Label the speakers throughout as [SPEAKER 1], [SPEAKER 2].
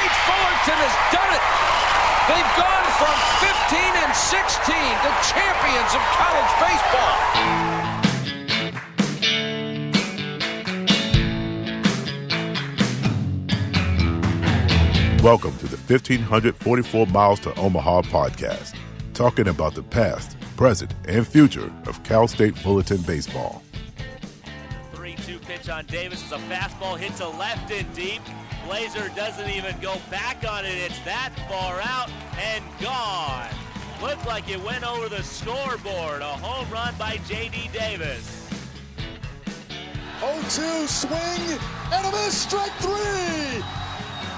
[SPEAKER 1] State Fullerton has done it. They've gone from
[SPEAKER 2] 15 and 16, the champions of college baseball.
[SPEAKER 3] Welcome to the 1544 Miles to Omaha podcast, talking about the past, present, and future of Cal State Fullerton baseball.
[SPEAKER 4] 3-2 pitch on Davis is a fastball hit to left and deep. Blazer doesn't even go back on it. It's that far out and gone. Looked like it went over the scoreboard. A home run by J.D. Davis.
[SPEAKER 5] 0-2 swing and a miss, strike three.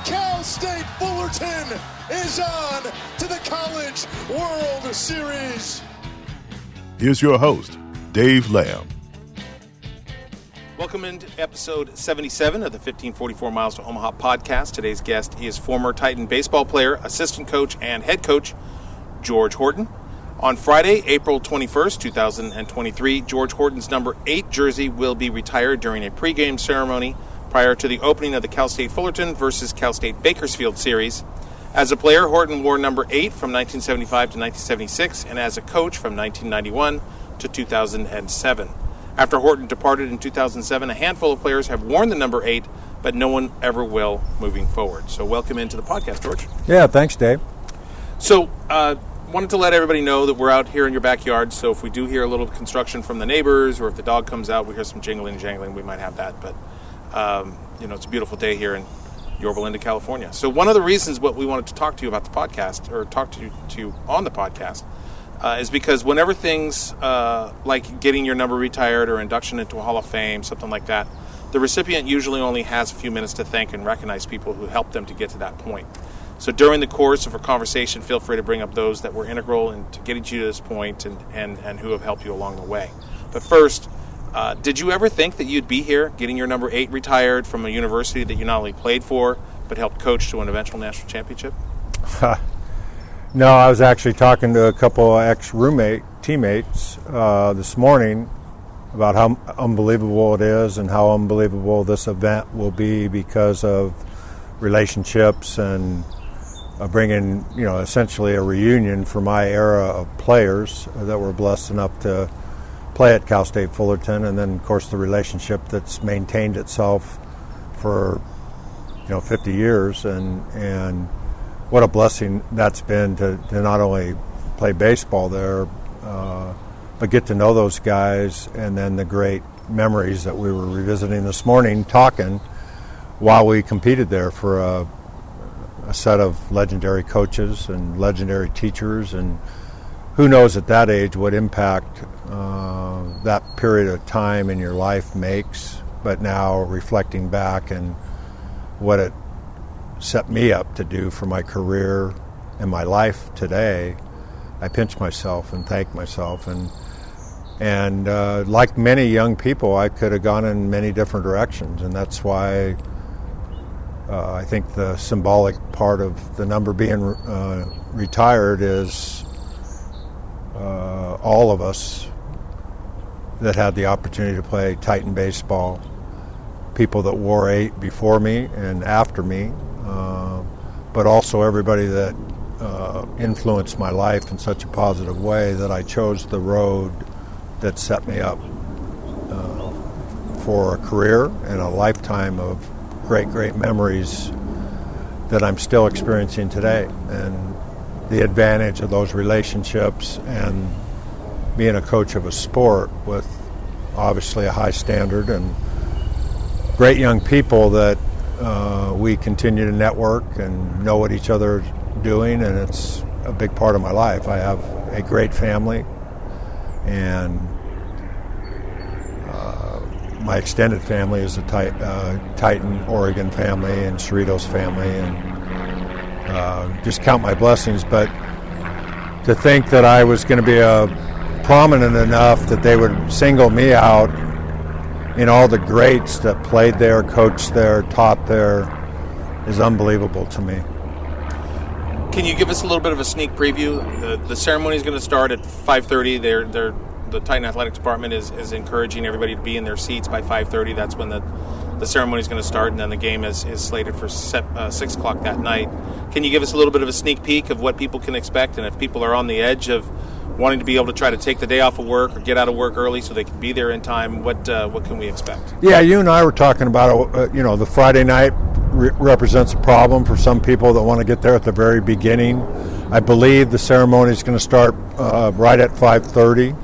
[SPEAKER 5] Cal State Fullerton is on to the College World Series.
[SPEAKER 3] Here's your host, Dave Lamb.
[SPEAKER 2] Welcome into episode 77 of the 1544 Miles to Omaha podcast. Today's guest is former Titan baseball player, assistant coach, and head coach, George Horton. On Friday, April 21st, 2023, George Horton's number 8 jersey will be retired during a pregame ceremony prior to the opening of the Cal State Fullerton versus Cal State Bakersfield series. As a player, Horton wore number 8 from 1975 to 1976, and as a coach from 1991 to 2007. After Horton departed in 2007, a handful of players have worn the number 8, but no one ever will moving forward. So welcome into the podcast, George.
[SPEAKER 6] Yeah, thanks, Dave.
[SPEAKER 2] So wanted to let everybody know that we're out here in your backyard, so if we do hear a little construction from the neighbors, or if the dog comes out, we hear some jingling and jangling, we might have that. But, it's a beautiful day here in Yorba Linda, California. So one of the reasons what we wanted to talk to you about the podcast, or talk to you on the podcast, is because whenever things like getting your number retired or induction into a Hall of Fame, something like that, the recipient usually only has a few minutes to thank and recognize people who helped them to get to that point. So during the course of a conversation, feel free to bring up those that were integral into getting you to this point and who have helped you along the way. But first, did you ever think that you'd be here getting your number 8 retired from a university that you not only played for, but helped coach to an eventual national championship?
[SPEAKER 6] No, I was actually talking to a couple of teammates this morning about how unbelievable it is and how unbelievable this event will be because of relationships and bringing, essentially a reunion for my era of players that were blessed enough to play at Cal State Fullerton, and then, of course, the relationship that's maintained itself for, 50 years, and what a blessing that's been to not only play baseball there, but get to know those guys, and then the great memories that we were revisiting this morning, talking while we competed there for a set of legendary coaches and legendary teachers, and who knows at that age what impact that period of time in your life makes. But now reflecting back and what it set me up to do for my career and my life today, I pinch myself and thank myself. And like many young people, I could have gone in many different directions, and that's why I think the symbolic part of the number being retired is all of us that had the opportunity to play Titan baseball, people that wore 8 before me and after me, but also everybody that influenced my life in such a positive way that I chose the road that set me up for a career and a lifetime of great memories that I'm still experiencing today. And the advantage of those relationships and being a coach of a sport with obviously a high standard and great young people that we continue to network and know what each other are doing, and it's a big part of my life. I have a great family, and my extended family is a Titan, Oregon family and Cerritos family, and just count my blessings. But to think that I was going to be prominent enough that they would single me out in all the greats that played there, coached there, taught there, is unbelievable to me.
[SPEAKER 2] Can you give us a little bit of a sneak preview? The ceremony is going to start at 5:30. The Titan Athletics Department is encouraging everybody to be in their seats by 5:30. That's when the the ceremony is going to start, and then the game is slated for 6 o'clock that night. Can you give us a little bit of a sneak peek of what people can expect, and if people are on the edge of wanting to be able to try to take the day off of work or get out of work early so they can be there in time, what can we expect?
[SPEAKER 6] Yeah, you and I were talking about, the Friday night represents a problem for some people that want to get there at the very beginning. I believe the ceremony is going to start right at 5:30.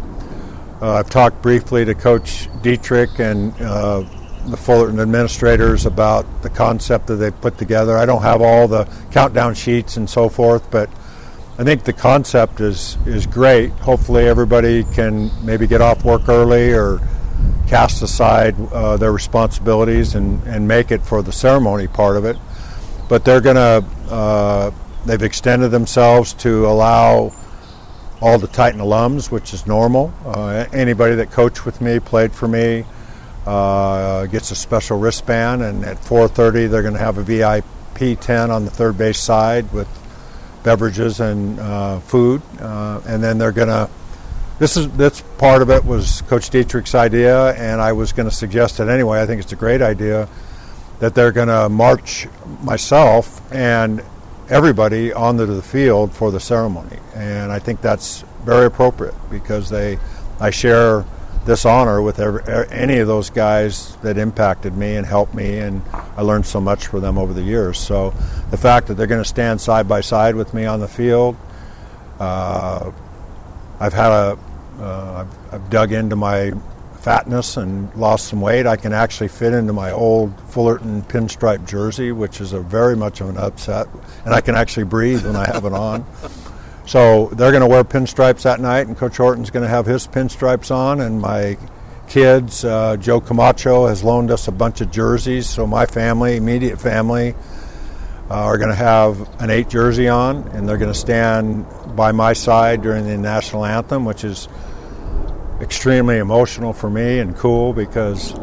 [SPEAKER 6] I've talked briefly to Coach Dietrich and the Fullerton administrators about the concept that they've put together. I don't have all the countdown sheets and so forth, but I think the concept is great. Hopefully everybody can maybe get off work early or cast aside their responsibilities and make it for the ceremony part of it. But they're going to, they've extended themselves to allow all the Titan alums, which is normal. Anybody that coached with me, played for me, gets a special wristband, and at 4:30 they're going to have a VIP tent on the third base side with beverages and food, and then they're going to. This part of it was Coach Dietrich's idea, and I was going to suggest it anyway. I think it's a great idea that they're going to march myself and everybody onto the field for the ceremony, and I think that's very appropriate because I share this honor with any of those guys that impacted me and helped me, and I learned so much from them over the years. So the fact that they're going to stand side by side with me on the field, I've dug into my fatness and lost some weight. I can actually fit into my old Fullerton pinstripe jersey, which is very much of an upset, and I can actually breathe when I have it on. So they're going to wear pinstripes that night, and Coach Horton's going to have his pinstripes on, and my kids, Joe Camacho has loaned us a bunch of jerseys, so my family, immediate family, are going to have an 8 jersey on, and they're going to stand by my side during the national anthem, which is extremely emotional for me and cool because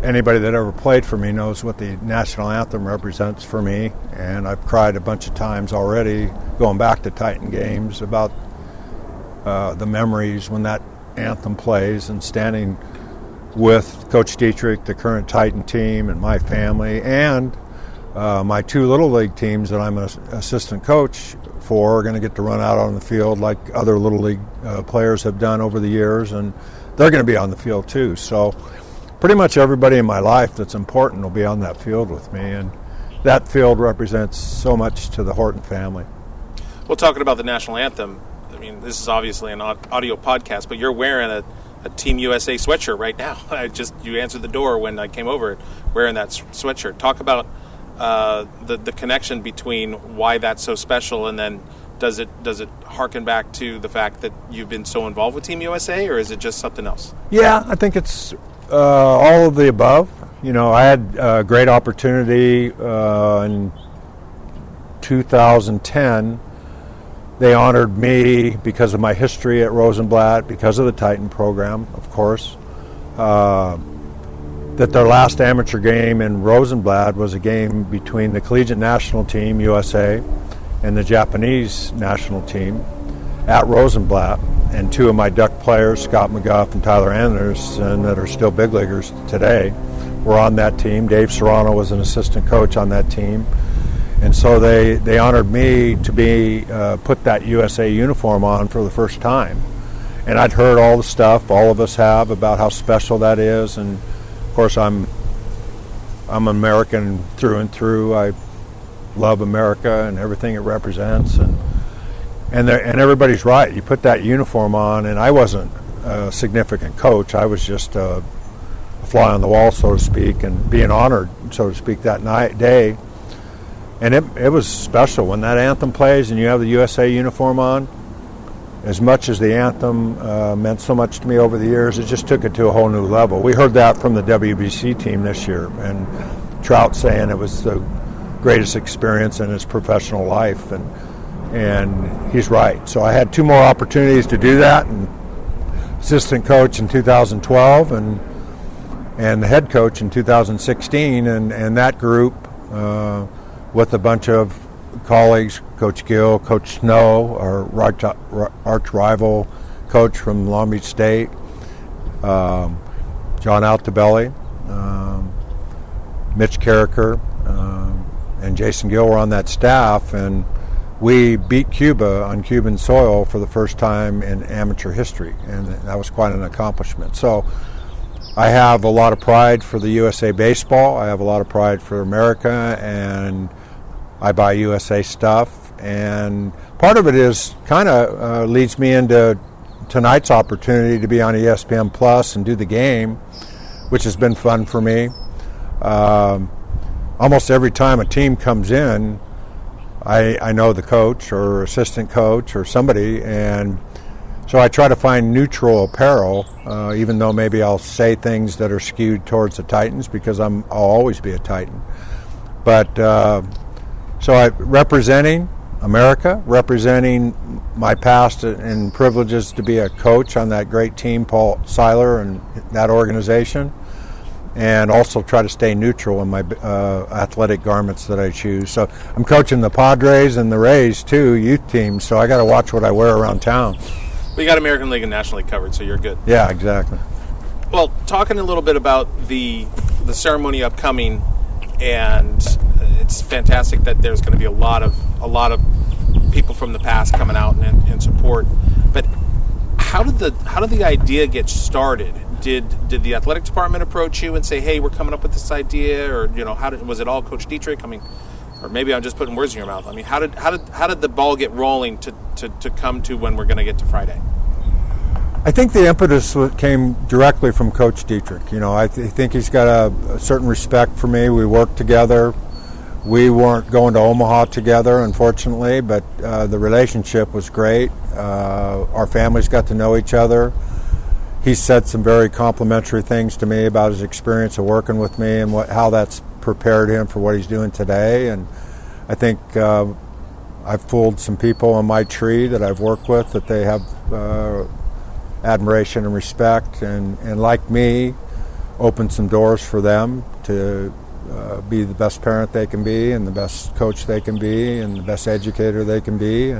[SPEAKER 6] anybody that ever played for me knows what the national anthem represents for me, and I've cried a bunch of times already going back to Titan games about the memories when that anthem plays, and standing with Coach Dietrich, the current Titan team, and my family, and my 2 Little League teams that I'm an assistant coach for are going to get to run out on the field like other Little League players have done over the years, and they're going to be on the field too. So pretty much everybody in my life that's important will be on that field with me, and that field represents so much to the Horton family.
[SPEAKER 2] Well, talking about the national anthem, I mean, this is obviously an audio podcast, but you're wearing a Team USA sweatshirt right now. You answered the door when I came over wearing that sweatshirt. Talk about the connection between why that's so special, and then does it harken back to the fact that you've been so involved with Team USA, or is it just something else? Yeah,
[SPEAKER 6] I think it's all of the above. I had a great opportunity in 2010. They honored me because of my history at Rosenblatt, because of the Titan program, of course. That their last amateur game in Rosenblatt was a game between the collegiate national team, USA, and the Japanese national team at Rosenblatt. And 2 of my Duck players, Scott McGuff and Tyler Anderson, that are still big leaguers today, were on that team. Dave Serrano was an assistant coach on that team. And so they honored me to be put that USA uniform on for the first time. And I'd heard all the stuff all of us have about how special that is, and of course I'm American through and through. I love America and everything it represents, and everybody's right. You put that uniform on, and I wasn't a significant coach. I was just a fly on the wall, so to speak, and being honored, so to speak, that day. And it was special when that anthem plays and you have the USA uniform on. As much as the anthem meant so much to me over the years, it just took it to a whole new level. We heard that from the WBC team this year, and Trout saying it was the greatest experience in his professional life, and he's right. So I had 2 more opportunities to do that, and assistant coach in 2012 and the head coach in 2016, and that group with a bunch of colleagues, Coach Gill, Coach Snow, our arch rival coach from Long Beach State, John Altobelli, Mitch Carricker, and Jason Gill were on that staff, and we beat Cuba on Cuban soil for the first time in amateur history, and that was quite an accomplishment. So I have a lot of pride for the USA baseball. I have a lot of pride for America, and I buy USA stuff. And part of it is kind of leads me into tonight's opportunity to be on ESPN Plus and do the game, which has been fun for me. Almost every time a team comes in, I know the coach or assistant coach or somebody, and so I try to find neutral apparel, even though maybe I'll say things that are skewed towards the Titans, because I'll always be a Titan. But so I representing America, representing my past and privileges to be a coach on that great team, Paul Seiler and that organization, and also try to stay neutral in my athletic garments that I choose. So I'm coaching the Padres and the Rays too, youth teams, so I got to watch what I wear around town.
[SPEAKER 2] We got American League and National League covered, so you're good.
[SPEAKER 6] Yeah, exactly.
[SPEAKER 2] Well, talking a little bit about the ceremony upcoming, and it's fantastic that there's going to be a lot of people from the past coming out and support. But how did the idea get started? Did the athletic department approach you and say, "Hey, we're coming up with this idea," or was it all Coach Dietrich? I mean, or maybe I'm just putting words in your mouth. I mean, how did the ball get rolling to come to when we're going to get to Friday?
[SPEAKER 6] I think the impetus came directly from Coach Dietrich. I think he's got a certain respect for me. We worked together. We weren't going to Omaha together, unfortunately, but the relationship was great. Our families got to know each other. He said some very complimentary things to me about his experience of working with me and how that's prepared him for what he's doing today. And I think I've fooled some people on my tree that I've worked with, that they have admiration and respect, and like me, opened some doors for them to be the best parent they can be, and the best coach they can be, and the best educator they can be.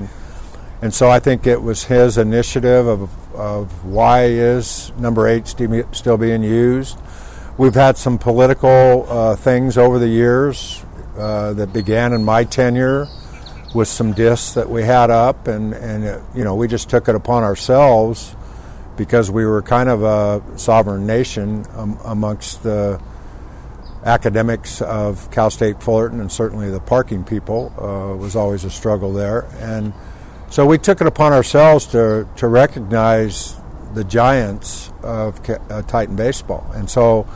[SPEAKER 6] And so I think it was his initiative of why is number 8 still being used. We've had some political things over the years that began in my tenure with some discs that we had up, and we just took it upon ourselves, because we were kind of a sovereign nation amongst the academics of Cal State Fullerton, and certainly the parking people was always a struggle there. And so we took it upon ourselves to recognize the giants of Titan baseball. And so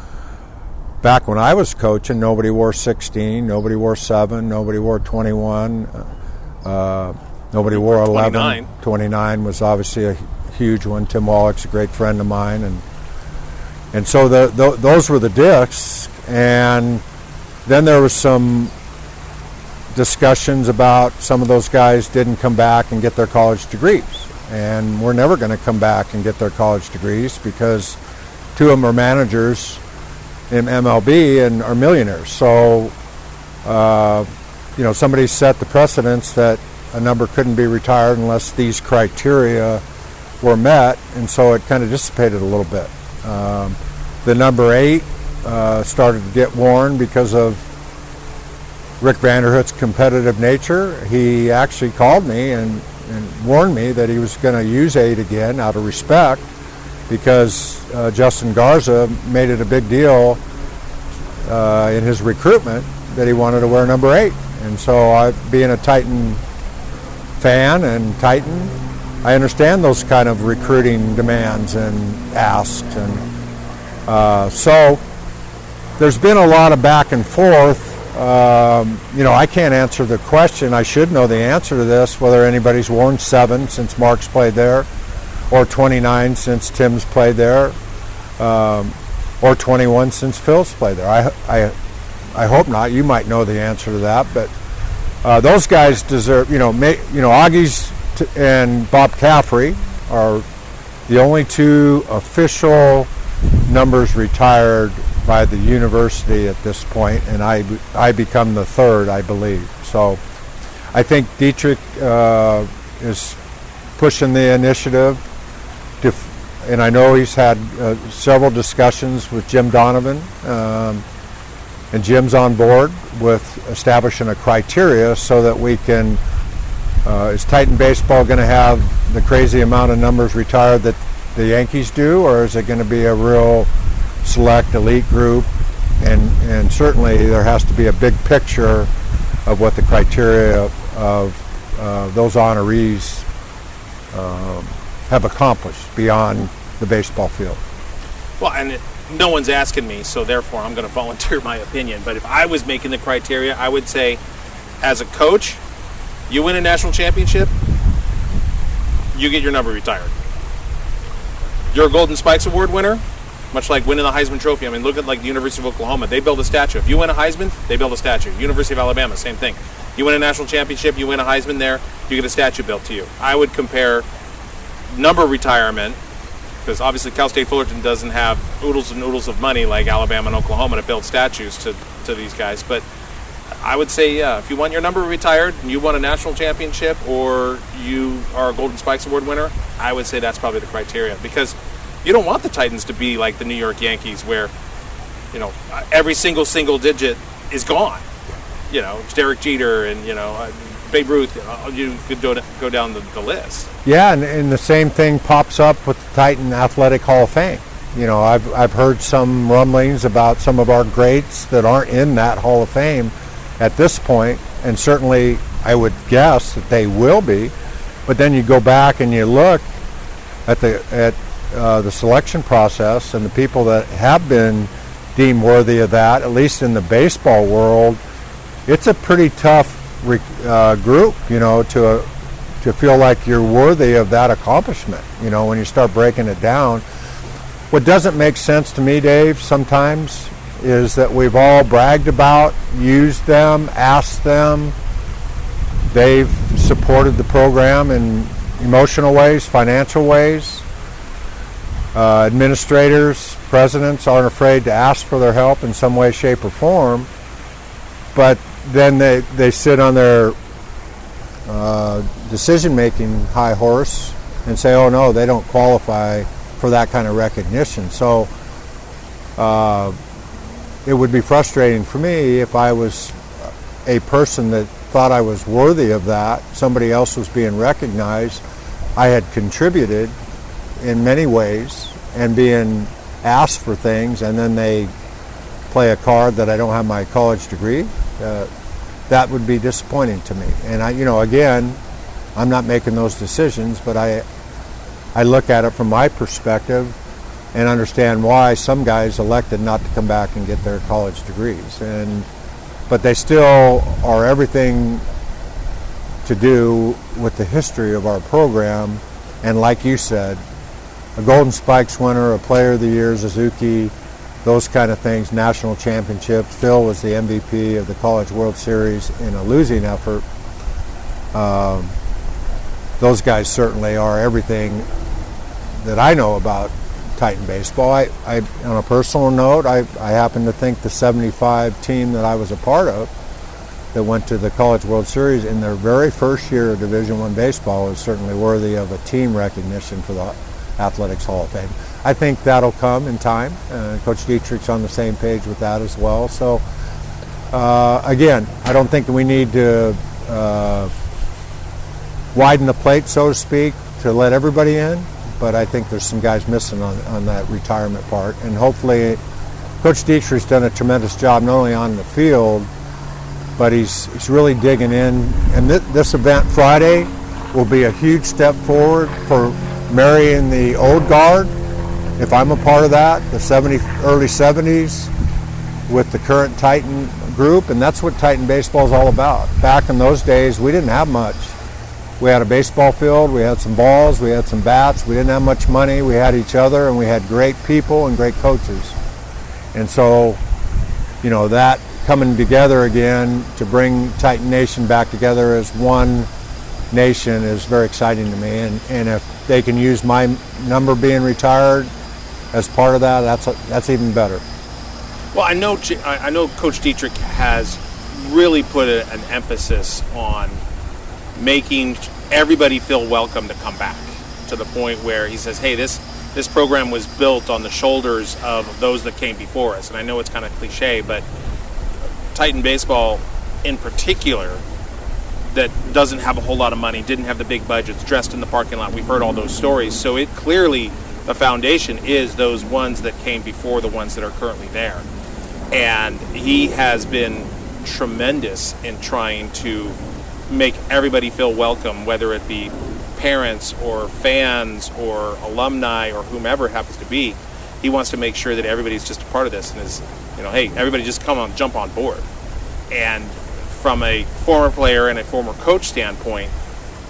[SPEAKER 6] back when I was coaching, nobody wore 16, nobody wore 7, nobody wore 21, nobody wore 11. 29 was obviously a huge one. Tim Wallach's a great friend of mine, and so those were the discs. And then there was some discussions about some of those guys didn't come back and get their college degrees, and we're never going to come back and get their college degrees, because 2 of them are managers in MLB and are millionaires. So somebody set the precedence that a number couldn't be retired unless these criteria were met, and so it kind of dissipated a little bit. The number 8 started to get worn because of Rick Vanderhoot's competitive nature. He actually called me and warned me that he was going to use 8 again out of respect, because Justin Garza made it a big deal in his recruitment that he wanted to wear number 8. And so being a Titan fan and Titan, I understand those kind of recruiting demands and asks. And so there's been a lot of back and forth. I can't answer the question. I should know the answer to this, whether anybody's worn 7 since Mark's played there, or 29 since Tim's played there, or 21 since Phil's played there. I hope not. You might know the answer to that, but those guys deserve. Augie's and Bob Caffrey are the only 2 official numbers retired by the university at this point, and I become the 3rd, I believe. So I think Dietrich is pushing the initiative, and I know he's had several discussions with Jim Donovan And Jim's on board with establishing a criteria so that we can, is Titan baseball going to have the crazy amount of numbers retired that the Yankees do, or is it going to be a real select elite group? And certainly there has to be a big picture of what the criteria of those honorees have accomplished beyond the baseball field.
[SPEAKER 2] Well, and no one's asking me, so therefore I'm going to volunteer my opinion. But if I was making the criteria, I would say, as a coach, you win a national championship, you get your number retired. You're a Golden Spikes Award winner, much like winning the Heisman Trophy. I mean, look at like the University of Oklahoma. They build a statue. If you win a Heisman, they build a statue. University of Alabama, same thing. You win a national championship, you win a Heisman there, you get a statue built to you. I would compare number retirement, because obviously Cal State Fullerton doesn't have oodles and oodles of money like Alabama and Oklahoma to build statues to these guys. But I would say, yeah, if you want your number retired and you won a national championship or you are a Golden Spikes Award winner, I would say that's probably the criteria. Because you don't want the Titans to be like the New York Yankees where, you know, every single digit is gone. You know, it's Derek Jeter and, you know, Babe Ruth. You could go down the list.
[SPEAKER 6] Yeah, and the same thing pops up with the Titan Athletic Hall of Fame. You know, I've heard some rumblings about some of our greats that aren't in that Hall of Fame at this point, and certainly I would guess that they will be. But then you go back and you look at the selection process and the people that have been deemed worthy of that, at least in the baseball world. It's a pretty tough group, you know, to feel like you're worthy of that accomplishment, you know, when you start breaking it down. What doesn't make sense to me, Dave, sometimes is that we've all bragged about, used them, asked them. They've supported the program in emotional ways, financial ways. Administrators, presidents aren't afraid to ask for their help in some way, shape, or form. But then they sit on their decision-making high horse and say, oh no, they don't qualify for that kind of recognition. So it would be frustrating for me if I was a person that thought I was worthy of that, somebody else was being recognized, I had contributed in many ways and being asked for things, and then they play a card that I don't have my college degree. That would be disappointing to me. And again, I'm not making those decisions, but I look at it from my perspective and understand why some guys elected not to come back and get their college degrees. But they still are everything to do with the history of our program. And like you said, a Golden Spikes winner, a Player of the Year, Suzuki, those kind of things, national championships. Phil was the MVP of the College World Series in a losing effort. Those guys certainly are everything that I know about Titan baseball. I on a personal note, I happen to think the 75 team that I was a part of that went to the College World Series in their very first year of Division I baseball is certainly worthy of a team recognition for the Athletics Hall of Fame. I think that'll come in time. Coach Dietrich's on the same page with that as well. So again, I don't think we need to widen the plate, so to speak, to let everybody in. But I think there's some guys missing on that retirement part. And hopefully Coach Dietrich's done a tremendous job not only on the field, but he's really digging in. And this event Friday will be a huge step forward for marrying the old guard, if I'm a part of that, the early 70s with the current Titan group. And that's what Titan baseball is all about. Back in those days, we didn't have much. We had a baseball field, we had some balls, we had some bats, we didn't have much money, we had each other, and we had great people and great coaches. And so, that coming together again to bring Titan Nation back together as one nation is very exciting to me. And if they can use my number being retired as part of that, that's even better.
[SPEAKER 2] Well, I know Coach Dietrich has really put an emphasis on making everybody feel welcome to come back, to the point where he says, hey, this program was built on the shoulders of those that came before us. And I know it's kind of cliche, but Titan baseball in particular that doesn't have a whole lot of money, didn't have the big budgets, dressed in the parking lot. We've heard all those stories. So it clearly, the foundation is those ones that came before the ones that are currently there. And he has been tremendous in trying to make everybody feel welcome, whether it be parents or fans or alumni or whomever it happens to be. He wants to make sure that everybody's just a part of this and is, hey, everybody just jump on board. And from a former player and a former coach standpoint,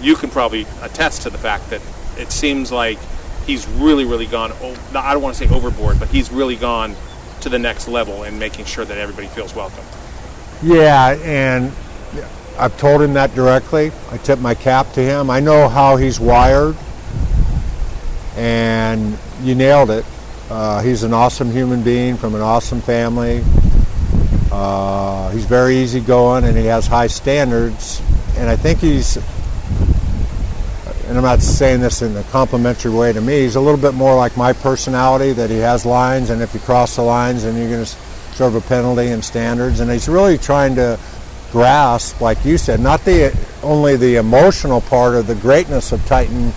[SPEAKER 2] you can probably attest to the fact that it seems like he's really, really gone, I don't want to say overboard, but he's really gone to the next level in making sure that everybody feels welcome.
[SPEAKER 6] Yeah, and I've told him that directly. I tip my cap to him. I know how he's wired, and you nailed it. He's an awesome human being from an awesome family. He's very easygoing, and he has high standards. And I think and I'm not saying this in a complimentary way to me, he's a little bit more like my personality, that he has lines, and if you cross the lines, then you're going to serve a penalty and standards. And he's really trying to grasp, like you said, not only the emotional part of the greatness of Titan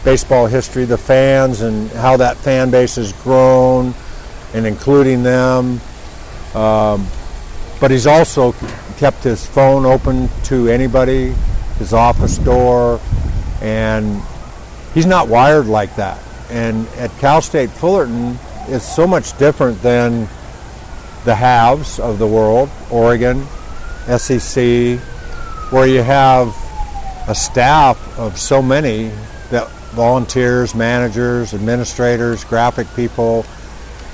[SPEAKER 6] baseball history, the fans and how that fan base has grown and including them, but he's also kept his phone open to anybody, his office door, and he's not wired like that. And at Cal State Fullerton, it's so much different than the haves of the world, Oregon, SEC, where you have a staff of so many that volunteers, managers, administrators, graphic people.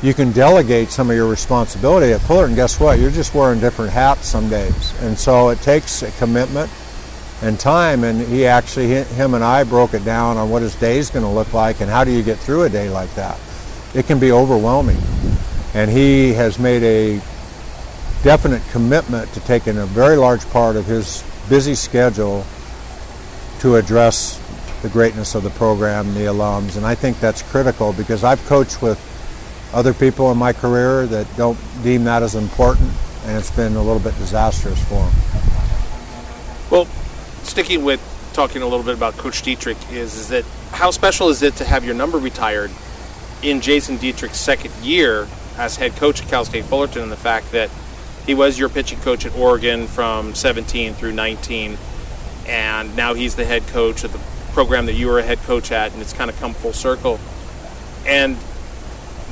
[SPEAKER 6] You can delegate some of your responsibility. At Fullerton, guess what? You're just wearing different hats some days. And so it takes a commitment and time, and him and I broke it down on what his day's going to look like and how do you get through a day like that. It can be overwhelming. And he has made a definite commitment to taking a very large part of his busy schedule to address the greatness of the program, the alums. And I think that's critical, because I've coached with other people in my career that don't deem that as important, and it's been a little bit disastrous for them.
[SPEAKER 2] Well, sticking with talking a little bit about Coach Dietrich, is that how special is it to have your number retired in Jason Dietrich's second year as head coach at Cal State Fullerton, and the fact that he was your pitching coach at Oregon from 17 through 19, and now he's the head coach of the program that you were a head coach at, and it's kind of come full circle. And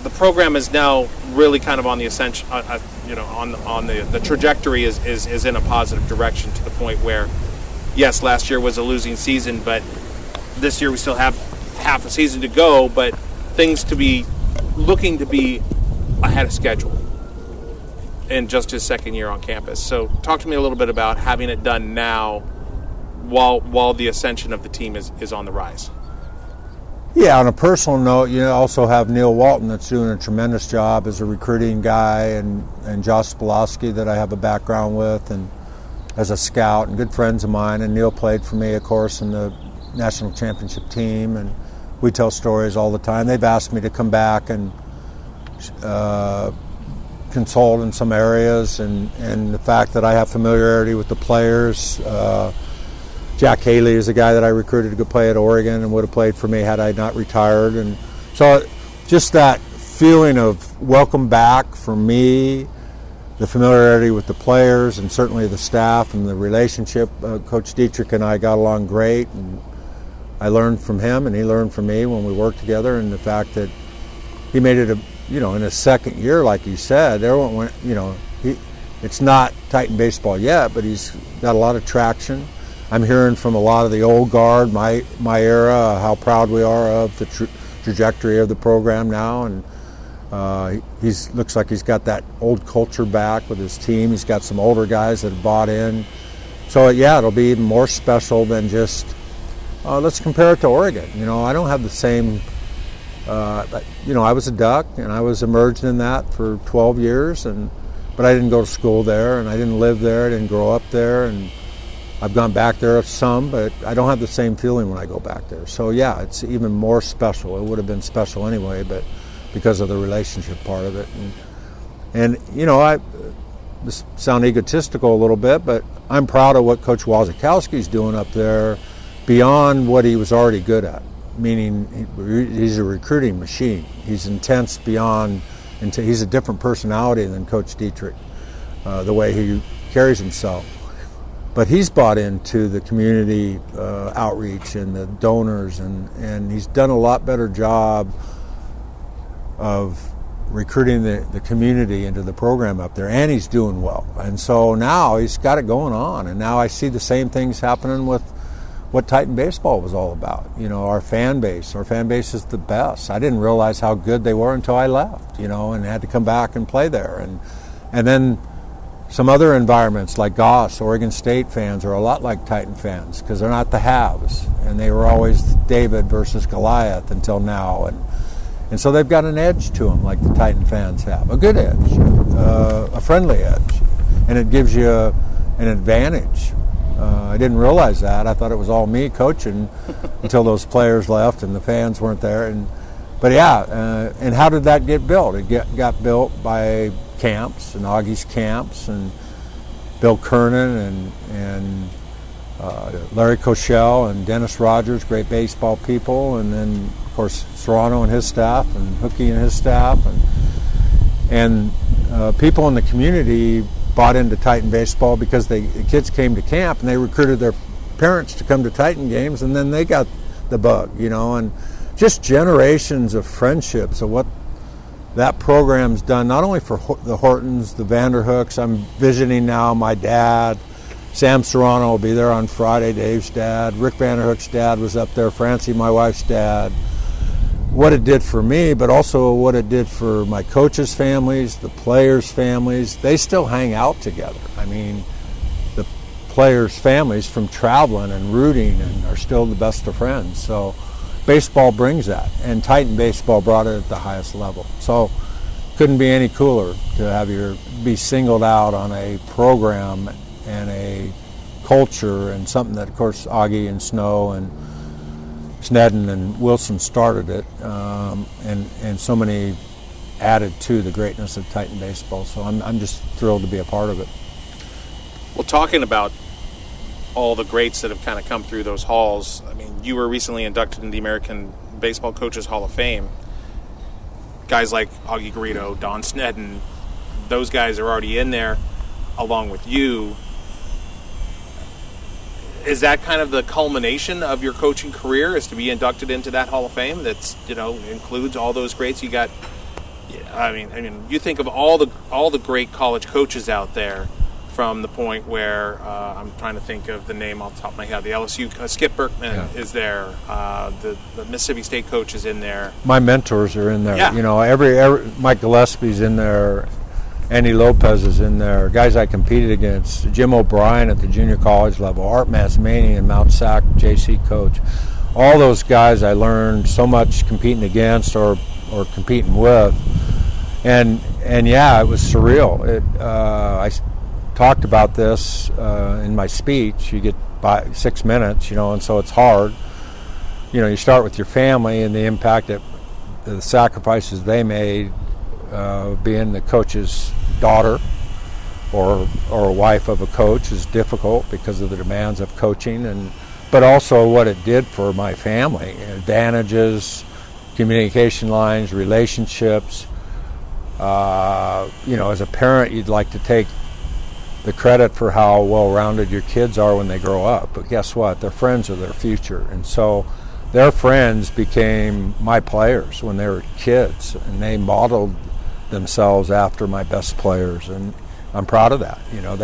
[SPEAKER 2] the program is now really kind of on the ascension, on the trajectory is in a positive direction, to the point where, yes, last year was a losing season, but this year we still have half a season to go, but things looking to be ahead of schedule in just his second year on campus. So talk to me a little bit about having it done now while the ascension of the team is on the rise.
[SPEAKER 6] Yeah, on a personal note, you also have Neil Walton that's doing a tremendous job as a recruiting guy, and Josh Spolowski that I have a background with, and as a scout, and good friends of mine. And Neil played for me, of course, in the national championship team, and we tell stories all the time. They've asked me to come back and consult in some areas, and the fact that I have familiarity with the players. Jack Haley is a guy that I recruited to go play at Oregon and would have played for me had I not retired. And so just that feeling of welcome back for me, the familiarity with the players and certainly the staff and the relationship. Coach Dietrich and I got along great, and I learned from him and he learned from me when we worked together. And the fact that he made it in his second year, like you said, it's not Titan baseball yet, but he's got a lot of traction. I'm hearing from a lot of the old guard, my era, how proud we are of the trajectory of the program now, and looks like he's got that old culture back with his team. He's got some older guys that have bought in. So yeah, it'll be even more special than just let's compare it to Oregon. I don't have the same. I was a Duck, and I was immersed in that for 12 years, but I didn't go to school there, and I didn't live there. I didn't grow up there, and I've gone back there some, but I don't have the same feeling when I go back there. So yeah, it's even more special. It would have been special anyway, but because of the relationship part of it. And this sound egotistical a little bit, but I'm proud of what Coach Wazikowski's doing up there beyond what he was already good at, meaning he's a recruiting machine. He's intense beyond, he's a different personality than Coach Dietrich, the way he carries himself. But he's bought into the community outreach and the donors, and he's done a lot better job of recruiting the community into the program up there, and he's doing well. And so now he's got it going on, and now I see the same things happening with what Titan baseball was all about. You know, our fan base is the best. I didn't realize how good they were until I left, you know, and had to come back and play there. And then some other environments like Goss, Oregon State fans are a lot like Titan fans because they're not the haves, and they were always David versus Goliath until now. And so they've got an edge to them like the Titan fans have, a good edge, a friendly edge, and it gives you an advantage. I didn't realize that. I thought it was all me coaching until those players left and the fans weren't there. And how did that get built? It got built by camps and Augie's camps and Bill Kernan and Larry Koshel and Dennis Rogers, great baseball people, and then of course Serrano and his staff and Hookie and his staff and people in the community bought into Titan baseball because the kids came to camp and they recruited their parents to come to Titan games, and then they got the bug, you know, and just generations of friendships of what that program's done, not only for the Hortons, the Vanderhooks. I'm visiting now my dad. Sam Serrano will be there on Friday, Dave's dad. Rick Vanderhook's dad was up there, Francie, my wife's dad. What it did for me, but also what it did for my coaches' families, the players' families. They still hang out together. I mean, the players' families from traveling and rooting and are still the best of friends. So baseball brings that, and Titan baseball brought it at the highest level. So couldn't be any cooler to be singled out on a program and a culture and something that, of course, Augie and Snow and Snedden and Wilson started it, and so many added to the greatness of Titan baseball. So I'm just thrilled to be a part of it.
[SPEAKER 2] Well, talking about all the greats that have kind of come through those halls, I mean, you were recently inducted in the American Baseball Coaches Hall of Fame. Guys like Augie Garrido, Don Snedden, those guys are already in there along with you. Is that kind of the culmination of your coaching career, is to be inducted into that Hall of Fame that's, you know, includes all those greats? You got, I mean, you think of all the great college coaches out there, from the point where I'm trying to think of the name off the top of my head. The LSU Skip Berkman is there. The Mississippi State coach is in there.
[SPEAKER 6] My mentors are in there.
[SPEAKER 2] Yeah.
[SPEAKER 6] You know, every Mike Gillespie's in there. Andy Lopez is in there. Guys I competed against. Jim O'Brien at the junior college level. Art Masmani and Mount Sac JC coach. All those guys I learned so much competing against or competing with. And yeah, it was surreal. I talked about this in my speech. You get by 6 minutes, you know, and so it's hard. You know, you start with your family and the impact that the sacrifices they made, being the coach's daughter or a wife of a coach is difficult because of the demands of coaching, but also what it did for my family, advantages, communication lines, relationships. You know, as a parent, you'd like to take the credit for how well-rounded your kids are when they grow up, but guess what? Their friends are their future, and so their friends became my players when they were kids, and they modeled themselves after my best players, and I'm proud of that. You know,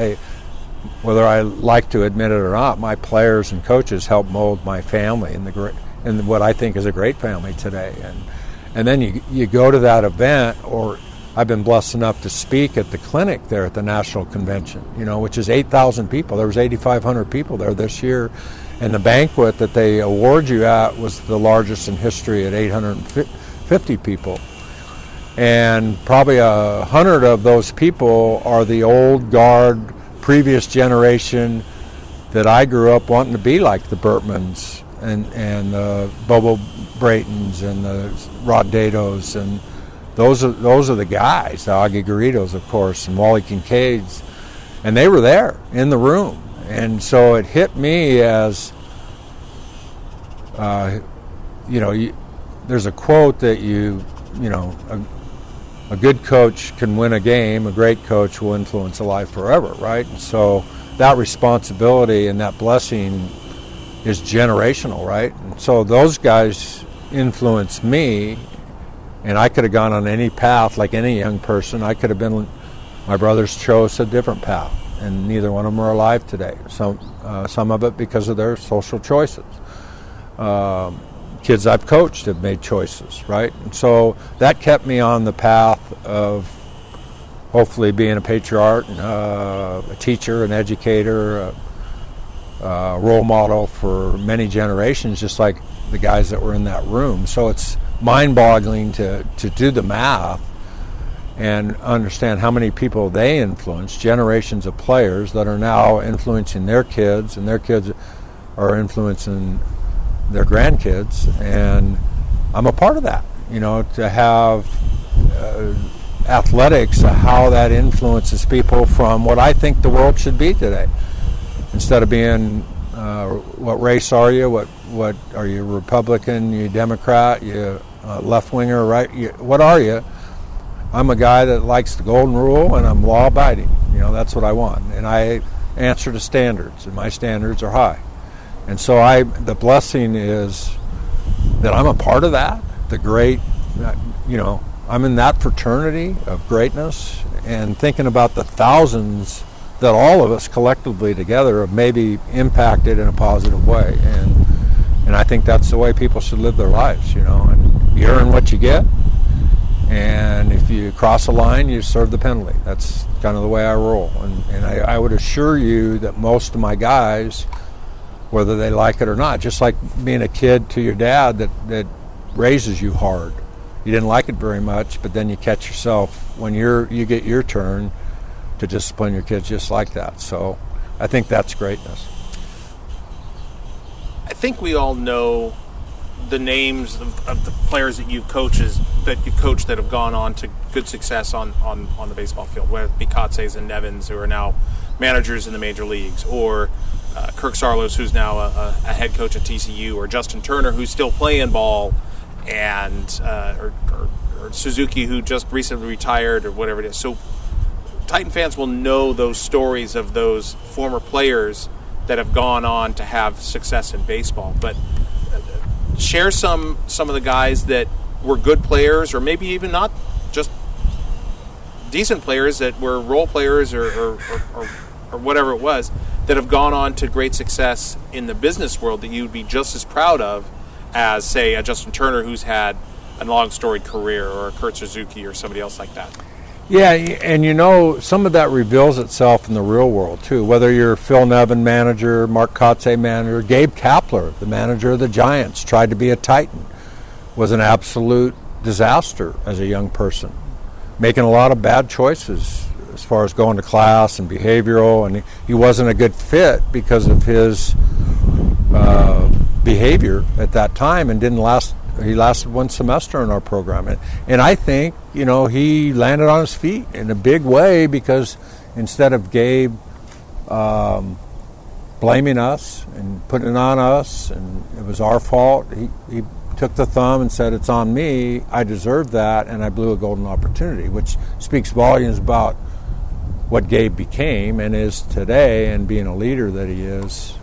[SPEAKER 6] whether I like to admit it or not, my players and coaches helped mold my family and what I think is a great family today. And then you go to that event, or I've been blessed enough to speak at the clinic there at the National Convention, you know, which is 8,000 people. There was 8,500 people there this year, and the banquet that they award you at was the largest in history at 850 people. And probably 100 of those people are the old guard, previous generation that I grew up wanting to be like the Bertmans and the Bobo Braytons and the Rod Datos and those are the guys, the Augie Garridos, of course, and Wally Kincaids, and they were there in the room. And so it hit me as, there's a quote that a good coach can win a game, a great coach will influence a life forever, right? And so that responsibility and that blessing is generational, right? And so those guys influenced me, and I could have gone on any path like any young person. I could have been, my brothers chose a different path, and neither one of them are alive today. Some of it because of their social choices. Kids I've coached have made choices, right? And so that kept me on the path of hopefully being a patriarch, a teacher, an educator, a role model for many generations, just like the guys that were in that room. So it's mind-boggling to do the math and understand how many people they influence, generations of players that are now influencing their kids, and their kids are influencing their grandkids. And I'm a part of that, to have athletics, how that influences people from what I think the world should be today. Instead of being, what race are you? What are you, Republican? You Democrat? You left winger? Right? What are you? I'm a guy that likes the golden rule, and I'm law abiding. That's what I want, and I answer to standards, and my standards are high. And so the blessing is that I'm a part of that. The great, I'm in that fraternity of greatness, and thinking about the thousands that all of us collectively together have maybe impacted in a positive way. And I think that's the way people should live their lives, and you earn what you get. And if you cross a line, you serve the penalty. That's kind of the way I roll. And I would assure you that most of my guys, whether they like it or not, just like being a kid to your dad that raises you hard. You didn't like it very much, but then you catch yourself when you get your turn to discipline your kids just like that. So I think that's greatness.
[SPEAKER 2] I think we all know the names of the players that you've coached that have gone on to good success on the baseball field, whether it be Kotze's and Nevins, who are now managers in the major leagues, or Kirk Sarlos, who's now a head coach at TCU, or Justin Turner, who's still playing ball, and or Suzuki, who just recently retired, or whatever it is. So Titan fans will know those stories of those former players that have gone on to have success in baseball. But share some of the guys that were good players, or maybe even not just decent players, that were role players or whatever it was, that have gone on to great success in the business world that you'd be just as proud of as, say, a Justin Turner who's had a long storied career, or a Kurt Suzuki or somebody else like that.
[SPEAKER 6] Yeah, and some of that reveals itself in the real world too. Whether you're Phil Nevin manager, Mark Kotze manager, Gabe Kapler, the manager of the Giants, tried to be a Titan, was an absolute disaster as a young person, making a lot of bad choices as far as going to class and behavioral, and he wasn't a good fit because of his behavior at that time, and didn't last. He lasted one semester in our program, and I think he landed on his feet in a big way, because instead of Gabe blaming us and putting it on us and it was our fault, he took the thumb and said, "It's on me. I deserved that, and I blew a golden opportunity," which speaks volumes about what Gabe became and is today, and being a leader that he is.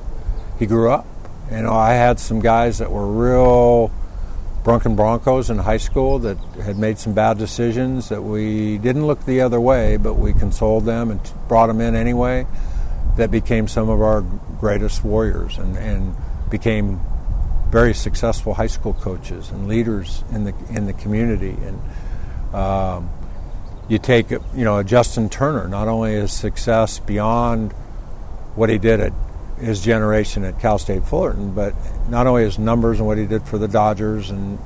[SPEAKER 6] He grew up. I had some guys that were real Brunken Broncos in high school that had made some bad decisions, that we didn't look the other way, but we consoled them and brought them in anyway, that became some of our greatest warriors and became very successful high school coaches and leaders in the community. And you take a Justin Turner, not only his success beyond what he did at his generation at Cal State Fullerton, but not only his numbers and what he did for the Dodgers and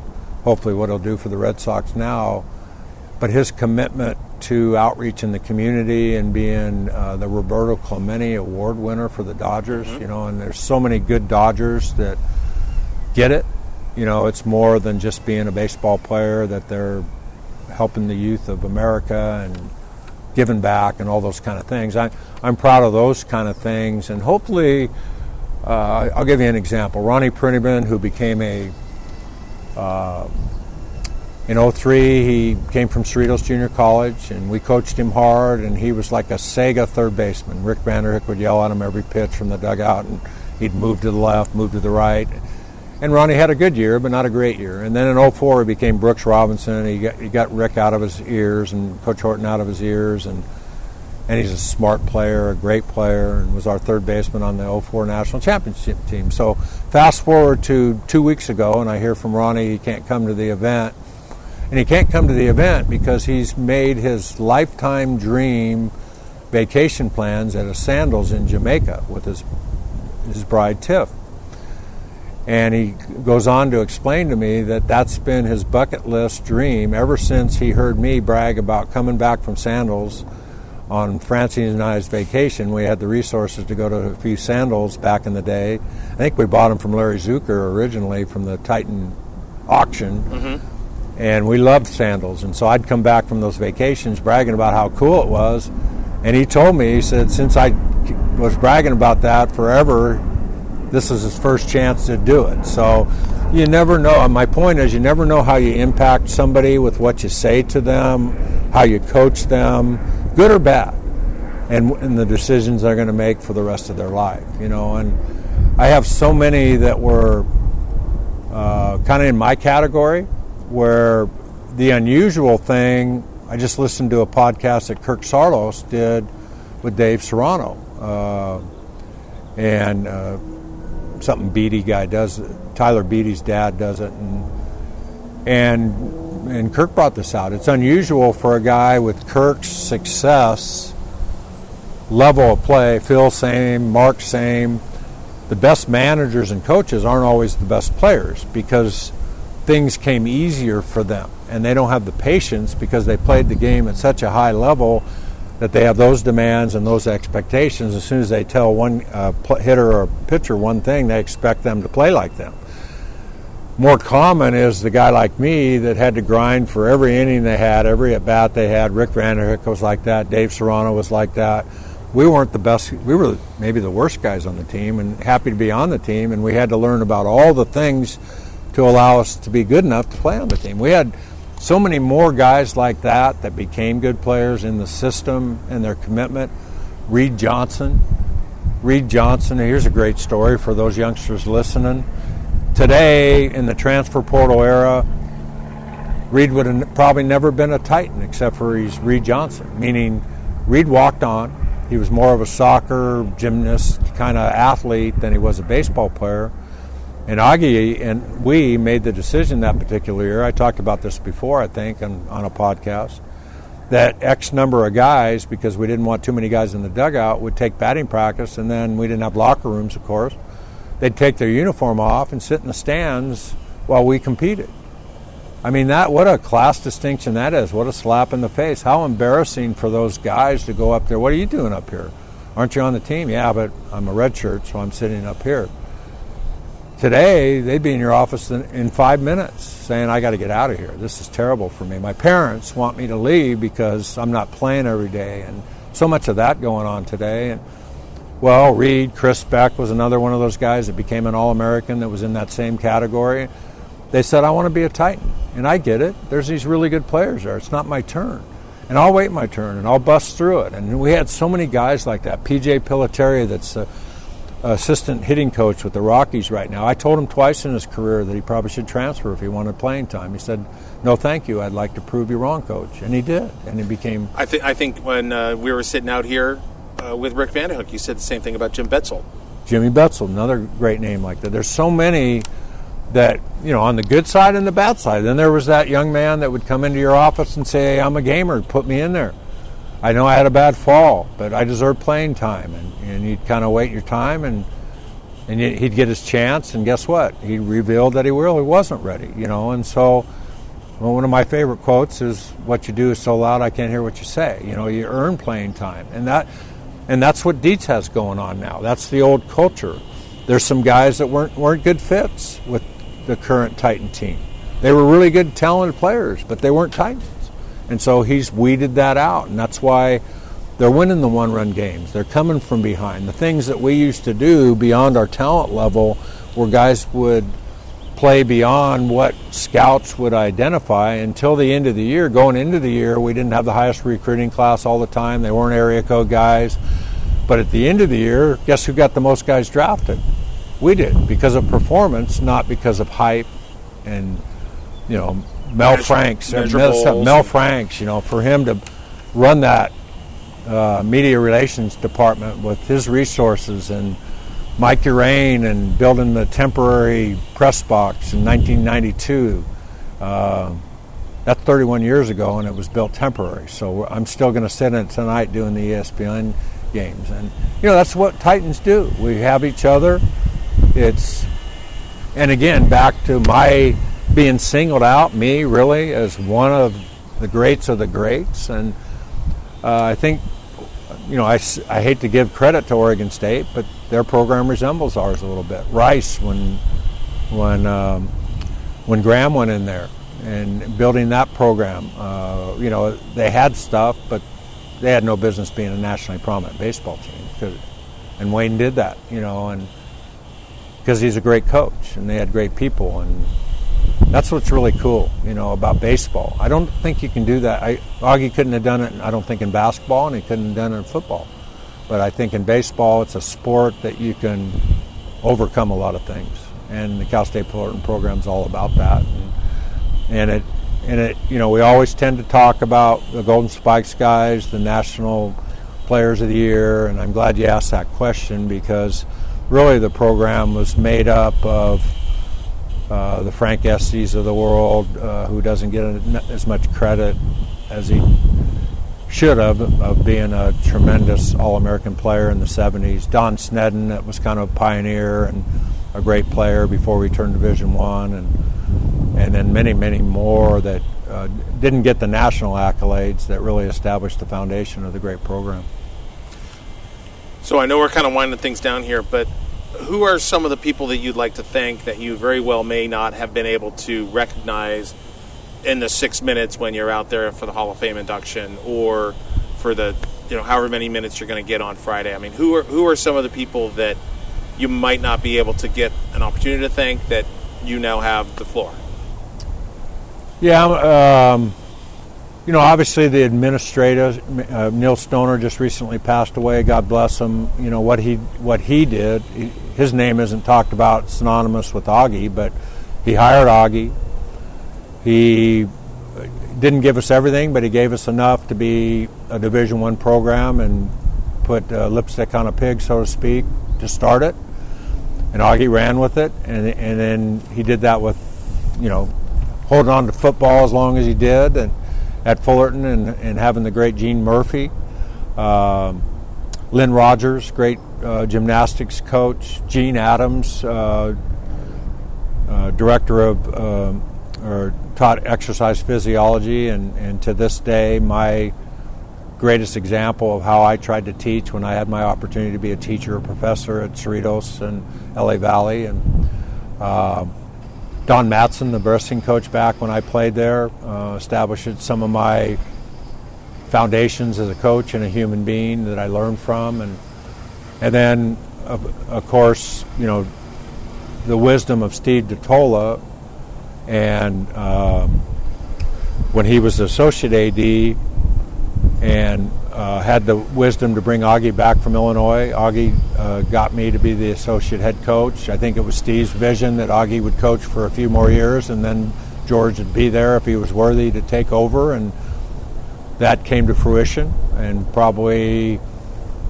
[SPEAKER 6] hopefully what he'll do for the Red Sox now, but his commitment to outreach in the community and being the Roberto Clemente Award winner for the Dodgers. And there's so many good Dodgers that get it. It's more than just being a baseball player, that they're helping the youth of America and giving back and all those kind of things. I'm proud of those kind of things, and hopefully, I'll give you an example. Ronnie Prinneman, who became in 03, he came from Cerritos Junior College, and we coached him hard, and he was like a Sega third baseman. Rick Vanderhoek would yell at him every pitch from the dugout, and he'd move to the left, move to the right. And Ronnie had a good year, but not a great year. And then in 04, he became Brooks Robinson. He got Rick out of his ears and Coach Horton out of his ears. And he's a smart player, a great player, and was our third baseman on the 04 National Championship team. So fast forward to 2 weeks ago, and I hear from Ronnie he can't come to the event. And he can't come to the event because he's made his lifetime dream vacation plans at a Sandals in Jamaica with his bride Tiff. And he goes on to explain to me that that's been his bucket list dream ever since he heard me brag about coming back from Sandals on Francine and I's vacation. We had the resources to go to a few Sandals back in the day. I think we bought them from Larry Zucker originally from the Titan auction. Mm-hmm. And we loved Sandals. And so I'd come back from those vacations bragging about how cool it was. And he told me, he said, since I was bragging about that forever, this is his first chance to do it. So you never know. My point is, you never know how you impact somebody with what you say to them, how you coach them, good or bad, and the decisions they're going to make for the rest of their life. And I have so many that were kind of in my category, where the unusual thing, I just listened to a podcast that Kirk Sarlos did with Dave Serrano, and something Beatty guy does. Tyler Beatty's dad does it, and Kirk brought this out. It's unusual for a guy with Kirk's success level of play. Phil same, Mark same. The best managers and coaches aren't always the best players because things came easier for them, and they don't have the patience because they played the game at such a high level that they have those demands and those expectations. As soon as they tell one hitter or pitcher one thing, they expect them to play like them. More common is the guy like me that had to grind for every inning they had, every at-bat they had. Rick Vanderhoek was like that. Dave Serrano was like that. We weren't the best. We were maybe the worst guys on the team, and happy to be on the team, and we had to learn about all the things to allow us to be good enough to play on the team. We had so many more guys like that became good players in the system and their commitment. Reed Johnson, here's a great story for those youngsters listening. Today, in the transfer portal era, Reed would have probably never been a Titan except for he's Reed Johnson, meaning Reed walked on. He was more of a soccer, gymnast kind of athlete than he was a baseball player. And Augie and we made the decision that particular year, I talked about this before, I think, on a podcast, that X number of guys, because we didn't want too many guys in the dugout, would take batting practice, and then we didn't have locker rooms, of course. They'd take their uniform off and sit in the stands while we competed. I mean, what a class distinction that is. What a slap in the face. How embarrassing for those guys to go up there. What are you doing up here? Aren't you on the team? Yeah, but I'm a red shirt, so I'm sitting up here. Today, they'd be in your office in 5 minutes saying, I got to get out of here. This is terrible for me. My parents want me to leave because I'm not playing every day. And so much of that going on today. And well, Reed, Chris Beck was another one of those guys that became an All-American that was in that same category. They said, I want to be a Titan. And I get it. There's these really good players there. It's not my turn. And I'll wait my turn, and I'll bust through it. And we had so many guys like that. P.J. Piloteri, that's the assistant hitting coach with the Rockies right now. I told him twice in his career that he probably should transfer if he wanted playing time. He said, no, thank you. I'd like to prove you wrong, Coach. And he did. And he became...
[SPEAKER 2] I think when we were sitting out here with Rick Vanderhoek, you said the same thing about Jim Betzel.
[SPEAKER 6] Jimmy Betzel, another great name like that. There's so many that, on the good side and the bad side. Then there was that young man that would come into your office and say, hey, I'm a gamer, put me in there. I know I had a bad fall, but I deserve playing time. And you'd kind of wait your time, and he'd get his chance, and guess what? He revealed that he really wasn't ready, And so one of my favorite quotes is, what you do is so loud I can't hear what you say. You earn playing time. And that's what Dietz has going on now. That's the old culture. There's some guys that weren't good fits with the current Titan team. They were really good, talented players, but they weren't Titans. And so he's weeded that out, and that's why they're winning the one-run games. They're coming from behind. The things that we used to do beyond our talent level, where guys would play beyond what scouts would identify until the end of the year. Going into the year, we didn't have the highest recruiting class all the time. They weren't area code guys. But at the end of the year, guess who got the most guys drafted? We did, because of performance, not because of hype and, Mel Franks, for him to run that media relations department with his resources, and Mike Urain and building the temporary press box in 1992. That's 31 years ago, and it was built temporary. So I'm still going to sit in it tonight doing the ESPN games. And, that's what Titans do. We have each other. And again, back to my being singled out, me really, as one of the greats of the greats. And I think, I hate to give credit to Oregon State, but their program resembles ours a little bit. Rice, when Graham went in there and building that program, they had stuff, but they had no business being a nationally prominent baseball team. And Wayne did that, and because he's a great coach, and they had great people, and that's what's really cool, about baseball. I don't think you can do that. Augie couldn't have done it, I don't think, in basketball, and he couldn't have done it in football. But I think in baseball, it's a sport that you can overcome a lot of things, and the Cal State Fullerton program's all about that. And we always tend to talk about the Golden Spikes guys, the national players of the year, and I'm glad you asked that question, because really the program was made up of the Frank Estes of the world, who doesn't get as much credit as he should have, of being a tremendous All-American player in the 70s. Don Sneddon, that was kind of a pioneer and a great player before we turned Division I, and then many, many more that didn't get the national accolades that really established the foundation of the great program.
[SPEAKER 2] So I know we're kind of winding things down here, but who are some of the people that you'd like to thank that you very well may not have been able to recognize in the 6 minutes when you're out there for the Hall of Fame induction, or for the however many minutes you're going to get on Friday? I mean, who are some of the people that you might not be able to get an opportunity to thank that you now have the floor?
[SPEAKER 6] Yeah, obviously the administrator, Neil Stoner, just recently passed away. God bless him. What he did. His name isn't talked about synonymous with Augie, but he hired Augie. He didn't give us everything, but he gave us enough to be a Division I program and put lipstick on a pig, so to speak, to start it. And Augie ran with it, and then he did that with, holding on to football as long as he did, and at Fullerton, and having the great Gene Murphy, Lynn Rogers, great gymnastics coach, Gene Adams, director of or taught exercise physiology, and to this day my greatest example of how I tried to teach when I had my opportunity to be a teacher or professor at Cerritos and LA Valley. And Don Matson, the wrestling coach back when I played there, established some of my foundations as a coach and a human being that I learned from. And then, of course, the wisdom of Steve DeTola, and when he was the associate AD and had the wisdom to bring Augie back from Illinois. Augie got me to be the associate head coach. I think it was Steve's vision that Augie would coach for a few more years, and then George would be there if he was worthy to take over, and that came to fruition. And probably,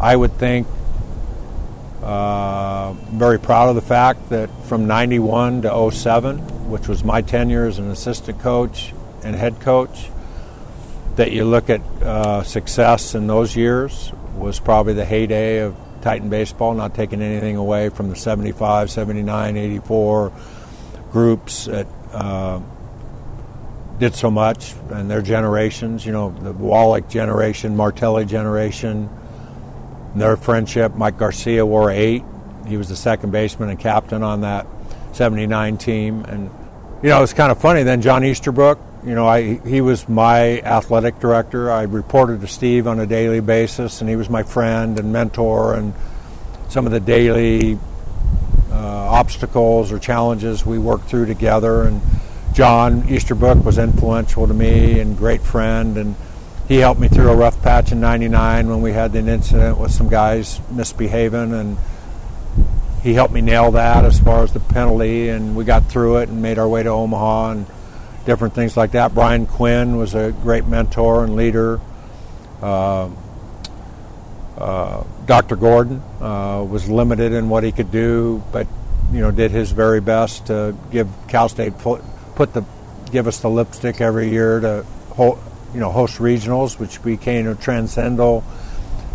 [SPEAKER 6] I would think, very proud of the fact that from 91 to 07, which was my tenure as an assistant coach and head coach, that you look at success in those years was probably the heyday of Titan baseball, not taking anything away from the 75, 79, 84 groups that did so much, and their generations, the Wallach generation, Martelli generation, their friendship. Mike Garcia wore 8. He was the second baseman and captain on that 79 team. And, it was kind of funny. Then John Easterbrook he was my athletic director. I reported to Steve on a daily basis, and he was my friend and mentor, and some of the daily obstacles or challenges we worked through together. And John Easterbrook was influential to me and great friend, and he helped me through a rough patch in '99 when we had an incident with some guys misbehaving, and he helped me nail that as far as the penalty, and we got through it and made our way to Omaha and different things like that. Brian Quinn was a great mentor and leader. Dr. Gordon was limited in what he could do, but did his very best to give Cal State give us the lipstick every year to host regionals, which became a transcendental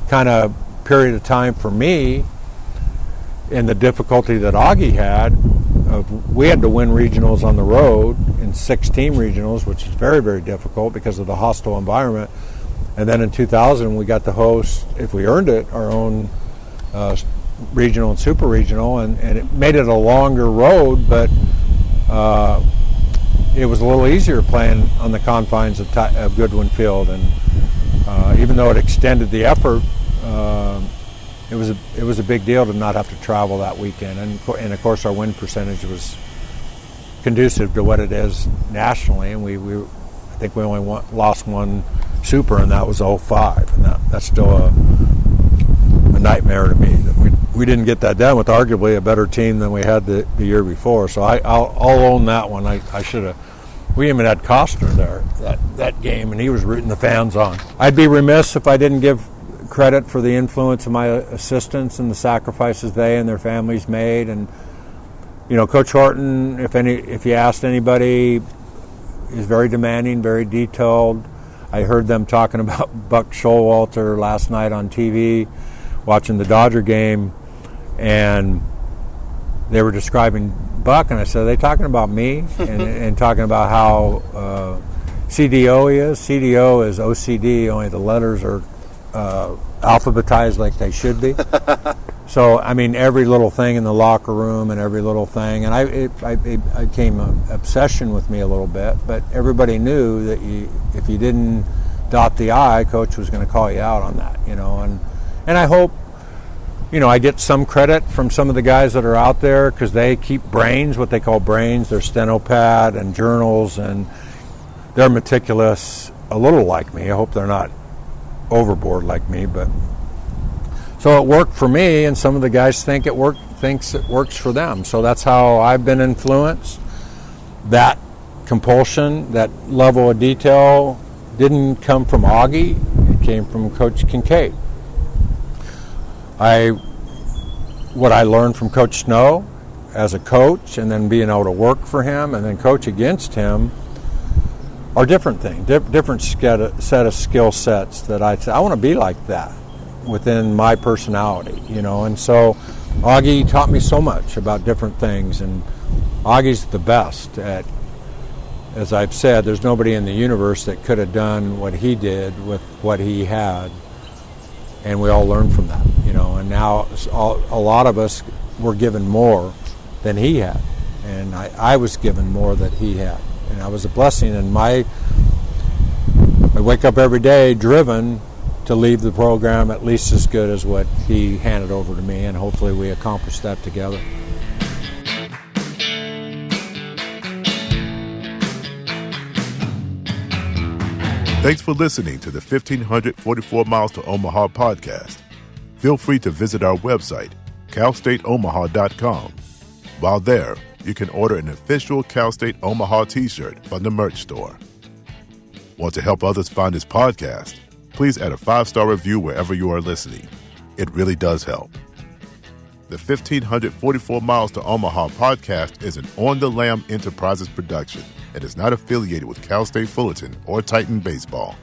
[SPEAKER 6] kind of period of time for me. And the difficulty that Augie had, we had to win regionals on the road in 6-team regionals, which is very, very difficult because of the hostile environment. And then in 2000, we got to host, if we earned it, our own regional and super regional, and it made it a longer road, but it was a little easier playing on the confines of Goodwin Field. And even though it extended the effort, it was a big deal to not have to travel that weekend, and of course our win percentage was conducive to what it is nationally, and I think we only lost one super, and that was 05, and that's still a nightmare to me that we didn't get that done with arguably a better team than we had the year before. So I'll own that one. I should have. We even had Costner there that game, and he was rooting the fans on. I'd be remiss if I didn't give credit for the influence of my assistants and the sacrifices they and their families made. And Coach Horton, if you asked anybody, is very demanding, very detailed. I heard them talking about Buck Showalter last night on TV, watching the Dodger game, and they were describing Buck, and I said, are they talking about me? and talking about how CDO he is. CDO is OCD, only the letters are alphabetized like they should be. So, every little thing in the locker room and every little thing, and it became an obsession with me a little bit, but everybody knew that if you didn't dot the I, Coach was going to call you out on that, and I hope, I get some credit from some of the guys that are out there because they keep brains, what they call brains, their stenopad and journals, and they're meticulous, a little like me. I hope they're not overboard like me, but so it worked for me, and some of the guys thinks it works for them. So that's how I've been influenced. That compulsion, that level of detail didn't come from Augie, it came from Coach Kincaid. What I learned from Coach Snow as a coach, and then being able to work for him and then coach against him, are different things, different set of skill sets that I want to be like that within my personality, and so Augie taught me so much about different things, and Augie's the best at, as I've said, there's nobody in the universe that could have done what he did with what he had, and we all learned from that, and now a lot of us were given more than he had, and I was given more than he had. And I was a blessing, and I wake up every day driven to leave the program at least as good as what he handed over to me, and hopefully we accomplish that together.
[SPEAKER 3] Thanks for listening to the 1544 Miles to Omaha podcast. Feel free to visit our website, calstateomaha.com. While there, you can order an official Cal State Omaha t-shirt from the merch store. Want to help others find this podcast? Please add a 5-star review wherever you are listening. It really does help. The 1544 Miles to Omaha podcast is an On the Lam Enterprises production and is not affiliated with Cal State Fullerton or Titan Baseball.